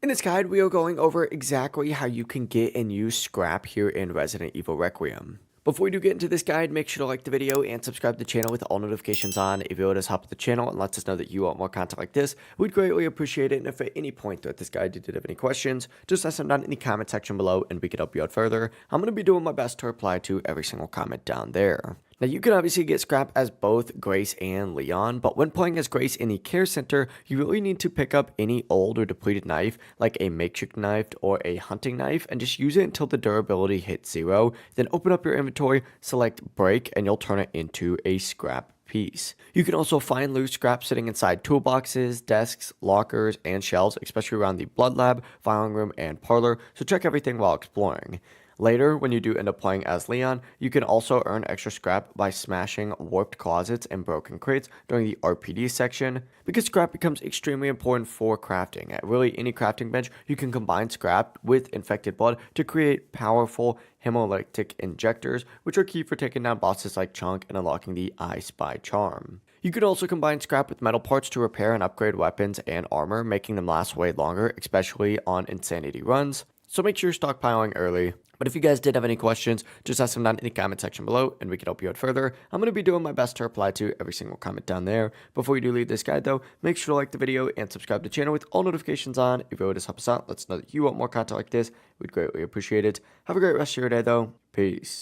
In this guide, we are going over exactly how you can get and use scrap here in Resident Evil Requiem. Before we do get into this guide, make sure to like the video and subscribe to the channel with all notifications on. If you would help the channel and lets us know that you want more content like this, we'd greatly appreciate it. And if at any point throughout this guide you did have any questions, just ask them down in the comment section below and we can help you out further. I'm going to be doing my best to reply to every single comment down there. Now, you can obviously get scrap as both Grace and Leyon, but when playing as Grace in the care center, you really need to pick up any old or depleted knife, like a makeshift knife or a hunting knife, and just use it until the durability hits 0. Then open up your inventory, select break, and you'll turn it into a scrap piece. You can also find loose scrap sitting inside toolboxes, desks, lockers, and shelves, especially around the blood lab, filing room, and parlor, so check everything while exploring. Later, when you do end up playing as Leyon, you can also earn extra scrap by smashing warped closets and broken crates during the RPD section, because scrap becomes extremely important for crafting. At really any crafting bench, you can combine scrap with infected blood to create powerful hemolytic injectors, which are key for taking down bosses like Chunk and unlocking the I Spy charm. You could also combine scrap with metal parts to repair and upgrade weapons and armor, making them last way longer, especially on insanity runs. So make sure you're stockpiling early. But if you guys did have any questions, just ask them down in the comment section below and we can help you out further. I'm going to be doing my best to reply to every single comment down there. Before you do leave this guide though, make sure to like the video and subscribe to the channel with all notifications on. If you would just help us out, let us know that you want more content like this. We'd greatly appreciate it. Have a great rest of your day though. Peace.